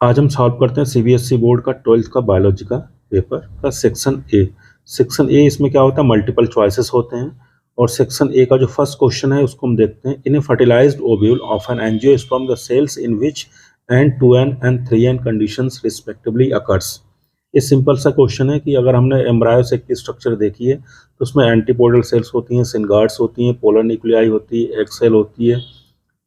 आज हम सॉल्व करते हैं सीबीएसई बोर्ड का 12th का बायोलॉजी का पेपर का सेक्शन ए। सेक्शन ए इसमें क्या होता है, मल्टीपल चॉइसेस होते हैं। और सेक्शन ए का जो फर्स्ट क्वेश्चन है उसको हम देखते हैं। In a fertilised ovule of an angiosperm the cells in which N2N and 3N conditions respectively occurs. ये सिंपल सा क्वेश्चन है कि अगर हमने एम्ब्रायो सेक की स्ट्रक्चर देखी है तो उसमें एंटीपोडल सेल्स होती हैं, सिनगार्ड्स होती हैं, पोलर न्यूक्लियाई होती है, एग सेल होती है।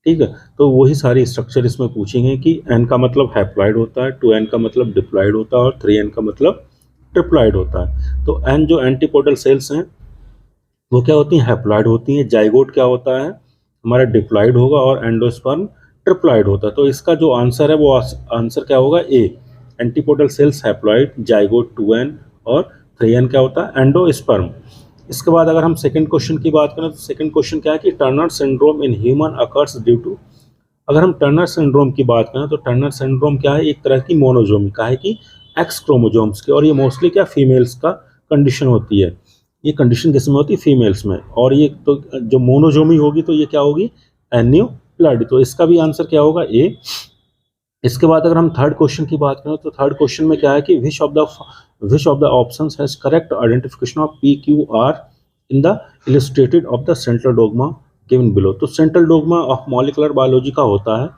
ठीक है, तो वही सारी स्ट्रक्चर इसमें पूछेंगे कि एन का मतलब हैप्लॉइड होता है, 2N का मतलब डिप्लॉइड होता है और 3N का मतलब ट्रिप्लॉइड होता है। तो एन जो एंटीपोडल सेल्स हैं वो क्या होती हैं, हैप्लॉइड होती हैं। जाइगोट क्या होता है, हमारा डिप्लॉइड होगा और एंडोस्पर्म ट्रिप्लॉइड होता है। तो इसका जो आंसर है वो आंसर क्या होगा, A. Antipodal cells haploid, zygote 2N और 3N क्या होता है, एंडोस्पर्म। इसके बाद अगर हम सेकंड क्वेश्चन की बात करें तो सेकंड क्वेश्चन क्या है कि Turner syndrome in human occurs due to. अगर हम टर्नर सिंड्रोम की बात करें तो टर्नर सिंड्रोम क्या है, एक तरह की मोनोजोमी का है कि एक्स क्रोमोजोम्स की, और ये मोस्टली क्या फीमेल्स का कंडीशन होती है। ये कंडीशन किस में होती है, फीमेल्स में। और ये तो जो मोनोजोमी होगी तो ये क्या होगी, एन्यूप्लॉइडी। तो इसका भी आंसर क्या होगा, ए। इसके बाद अगर हम थर्ड क्वेश्चन की बात करें तो थर्ड क्वेश्चन में क्या है कि which of the options has correct identification of PQR in the illustrated of the central dogma given below. तो central dogma of molecular biology का होता है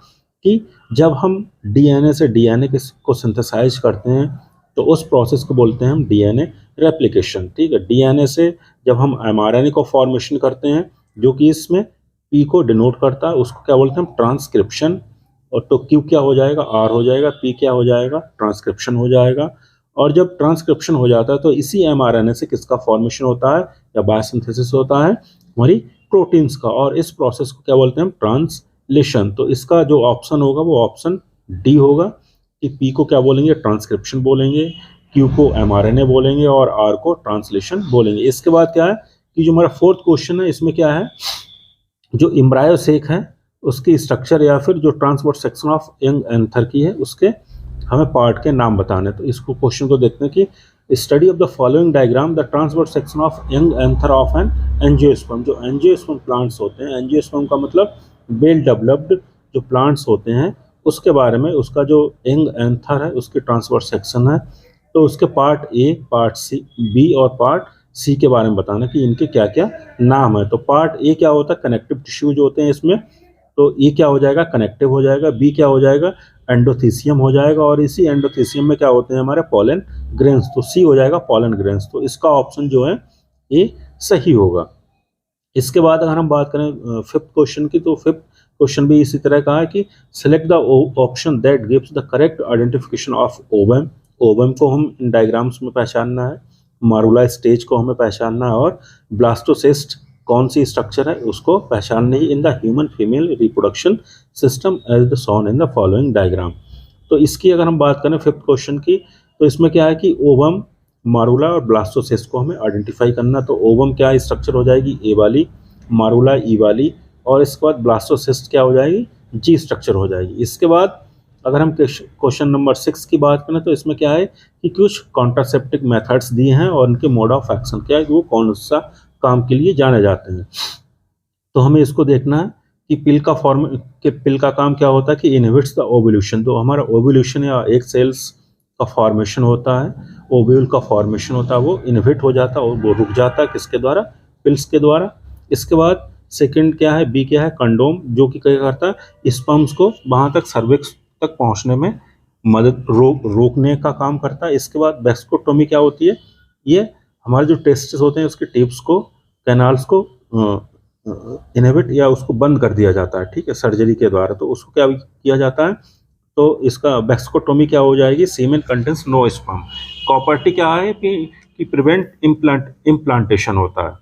कि जब हम DNA से DNA को सिंथेसाइज करते हैं तो उस प्रोसेस को बोलते हैं हम DNA रेप्लिकेशन। ठीक है, DNA से जब हम mRNA को फॉर्मेशन करते हैं जो कि इसमें P को डिनोट करता है, उसको क्या बोलते हैं हम, ट्रांसक्रिप्शन। और तो Q क्या हो जाएगा, R हो जाएगा, P क्या हो जाएगा, ट्रांसक्रिप्शन हो जाएगा। और जब ट्रांसक्रिप्शन हो जाता है तो इसी mRNA से किसका फॉर्मेशन होता है या बायोसिंथेसिस होता है, हमारी प्रोटीन्स का। और इस प्रोसेस को क्या बोलते हैं हम, ट्रांसलेशन। तो इसका जो ऑप्शन होगा वो ऑप्शन डी होगा कि P को क्या बोलेंगे, ट्रांसक्रिप्शन बोलेंगे, Q को mRNA बोलेंगे और R को ट्रांसलेशन बोलेंगे। इसके बाद क्या है कि जो हमारा फोर्थ क्वेश्चन है इसमें क्या है, जो एम्ब्रायो सेक है उसकी स्ट्रक्चर या फिर जो transport section of young anther की है उसके हमें पार्ट के नाम बताने। तो इसको क्वेश्चन को देखते हैं कि study of the following diagram the transport section of young anther of an angiosperm. जो एंजियोस्पर्म प्लांट्स होते हैं, एंजियोस्पर्म का मतलब वेल डेवलप्ड जो प्लांट्स होते हैं उसके बारे में, उसका जो यंग एंथर है उसकी ट्रांसपोर्ट सेक्शन है। तो उसके part A, part C, B और पार्ट सी के बारे में बताना कि इनके क्या क्या नाम है। तो पार्ट ए क्या होता है, कनेक्टिव टिश्यूज होते हैं इसमें, तो ये क्या हो जाएगा, कनेक्टिव हो जाएगा। बी क्या हो जाएगा, एंडोथीसियम हो जाएगा। और इसी एंडोथीसियम में क्या होते हैं हमारे, पोलन ग्रेन्स। तो सी हो जाएगा पोलन ग्रेन्स। तो इसका ऑप्शन जो है ये सही होगा। इसके बाद अगर हम बात करें फिफ्थ क्वेश्चन की, तो फिफ्थ क्वेश्चन भी इसी तरह का है कि select the option that gives the correct identification of ovum. Ovum को हम इन डायग्राम्स में पहचानना है, मारुला स्टेज को हमें पहचानना है, और ब्लास्टोसिस्ट कौन सी स्ट्रक्चर है उसको पहचाननी है in the human female reproduction system as the shown in the following diagram. तो इसकी अगर हम बात करें फिफ्थ क्वेश्चन की, तो इसमें क्या है कि ओवम, मारुला और ब्लास्टोसिस्ट को हमें आइडेंटिफाई करना। तो ओवम क्या स्ट्रक्चर हो जाएगी, ए वाली, मारुला ई वाली, और इसके बाद ब्लास्टोसिस्ट क्या हो जाएगी, जी स्ट्रक्चर हो जाएगी। इसके बाद अगर हम क्वेश्चन नंबर 6 की बात करें तो इसमें क्या है कि कुछ कॉन्ट्रासेप्टिक मेथड्स दिए हैं और उनके मोड ऑफ एक्शन क्या है, वो कौन सा काम के लिए जाने जाते हैं। तो हमें इसको देखना है कि पिल का काम क्या होता है कि इनहिबिट्स द ओवुलेशन। तो हमारा ओवुलेशन या एक सेल्स का फॉर्मेशन होता है, ओव्यूल का फॉर्मेशन होता है, वो इनहिबिट हो जाता है और वो रुक जाता है किसके द्वारा, पिल्स के द्वारा। इसके बाद सेकंड क्या है, बी क्या है, कंडोम, जो कि क्या करता है, स्पर्म्स को वहां तक सर्विक्स तक पहुंचने में मदद रोकने का काम करता है। इसके बाद वेस्कोटोमी क्या होती है, ये हमारे जो टेस्टिस होते हैं उसके टिप्स को, कैनाल्स को इनहिबिट या उसको बंद कर दिया जाता है, ठीक है, सर्जरी के द्वारा। तो उसको क्या किया जाता है, तो इसका वेस्कोटोमी क्या हो जाएगी, सीमेन कंटेंस नो स्पर्म। प्रॉपर्टी क्या है कि प्रिवेंट इम्प्लांटेशन होता है।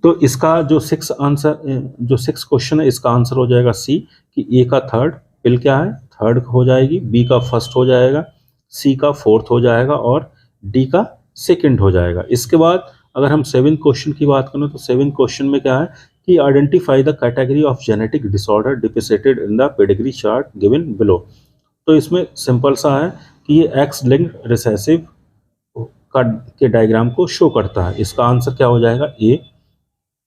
तो इसका जो सिक्स क्वेश्चन है इसका आंसर हो जाएगा सी, कि ए का थर्ड, पिल क्या है, थर्ड हो जाएगी, बी का फर्स्ट हो जाएगा, सी का फोर्थ हो जाएगा और डी का सेकंड हो जाएगा। इसके बाद अगर हम सेवेंथ क्वेश्चन की बात करें तो सेवेंथ क्वेश्चन में क्या है कि identify the category of genetic disorder depicted in the pedigree chart given below. तो इसमें सिंपल सा है कि ये एक्स लिंक्ड रिसेसिव के डायग्राम को शो करता है। इसका आंसर क्या हो जाएगा, ए।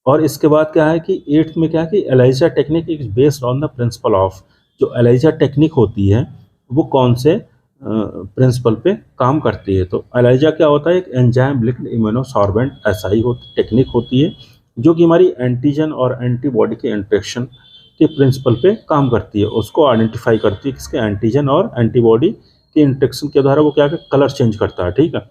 और इसके बाद क्या है कि एट्थ में क्या है कि ELISA technique is based on the principle of. जो एलाइजा टेक्निक होती है वो कौन से प्रिंसिपल पे काम करती है। तो एलाइजा क्या होता है, एक enzyme linked immunosorbent SI technique होती है जो कि हमारी एंटीजन और एंटीबॉडी के इंटरेक्शन के प्रिंसिपल पे काम करती है, उसको आइडेंटिफाई करती है, किसके एंटीजन और एंटीबॉडी के इंटरेक्शन के द्वारा वो क्या कलर चेंज करता है। ठीक है,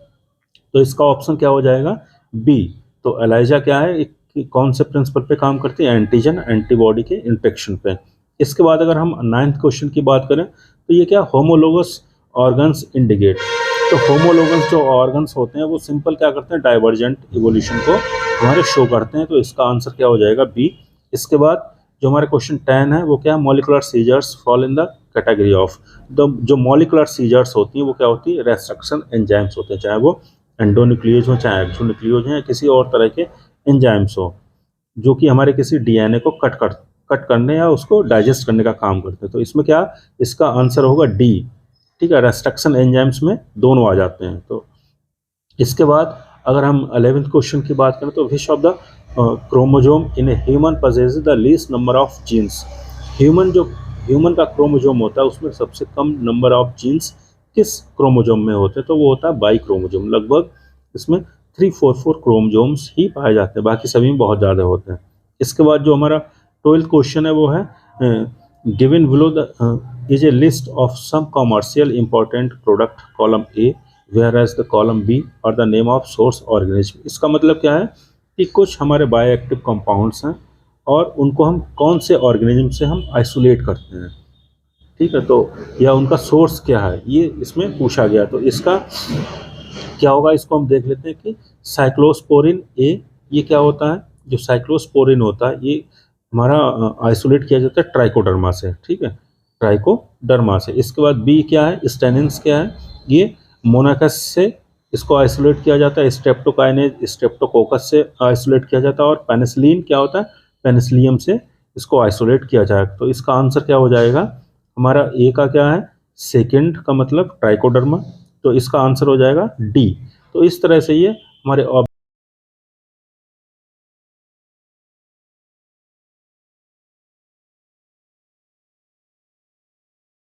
तो इसका ऑप्शन क्या हो जाएगा, बी। तो एलाइजा क्या है, कौन से प्रिंसिपल पे काम करती है, एंटीजन एंटीबॉडी के इंटरेक्शन पे। इसके बाद अगर हम 9th क्वेश्चन की बात करें तो ये क्या, होमोलोगस ऑर्गन्स इंडिकेट। तो होमोलोगस जो ऑर्गन्स होते हैं वो सिंपल क्या करते हैं, डाइवर्जेंट इवोल्यूशन को हमारे शो करते हैं। तो इसका आंसर क्या हो जाएगा, बी। इसके बाद जो हमारे क्वेश्चन 10 है वो क्या, molecular scissors fall in the category of. तो जो मॉलिकुलर सीजर्स होती हैं वो क्या होती है, रेस्ट्रक्शन एंजाइम्स होते हैं, चाहे वो एंडोन्यूक्लियोज हो चाहे एक्सोन्यूक्लियोज हैं या किसी और तरह के एंजाइम्स हो जो कि हमारे किसी DNA को कट करने या उसको डाइजेस्ट करने का काम करते हैं। तो इसमें क्या, इसका आंसर होगा डी। ठीक है, रेस्ट्रक्शन एंजाइम्स में दोनों आ जाते हैं। तो इसके बाद अगर हम 11th क्वेश्चन की बात करें तो which of the chromosome in a human possesses the least number of genes. Human का क्रोमोजोम होता है उसमें सबसे कम नंबर ऑफ जीन्स किस क्रोमोजोम में होते हैं, तो वो होता है बाई क्रोमोजोम। लगभग इसमें 344 क्रोमोजोम्स ही पाए जाते हैं, बाकी सभी में बहुत ज़्यादा होते हैं। इसके बाद जो हमारा 12th क्वेश्चन है वो है given below the is a list of some commercial important product column A where as the column B और the name of source organism. इसका मतलब क्या है कि कुछ हमारे बायोएक्टिव कंपाउंड्स हैं और उनको हम कौन से ऑर्गेनिज्म से हम आइसोलेट करते हैं। ठीक है, तो या उनका सोर्स क्या है ये इसमें पूछा गया। तो इसका क्या होगा, इसको हम देख लेते हैं कि साइक्लोस्पोरिन ए, ये क्या होता है, जो साइक्लोस्पोरिन होता है ये हमारा आइसोलेट किया जाता है ट्राइकोडर्मा से। ठीक है, ट्राइकोडर्मा से। इसके बाद बी क्या है, स्टेनिन्स क्या है, ये मोनाकस से इसको आइसोलेट किया जाता है, स्ट्रेप्टोकाइनेज स्ट्रेप्टोकोकस से आइसोलेट किया जाता है, और पेनिसिलिन क्या होता है, पेनिसिलियम से इसको आइसोलेट किया जाएगा। तो इसका आंसर क्या हो जाएगा, हमारा ए का क्या है, सेकंड का मतलब ट्राइकोडर्मा। तो इसका आंसर हो जाएगा डी। तो इस तरह से ये हमारे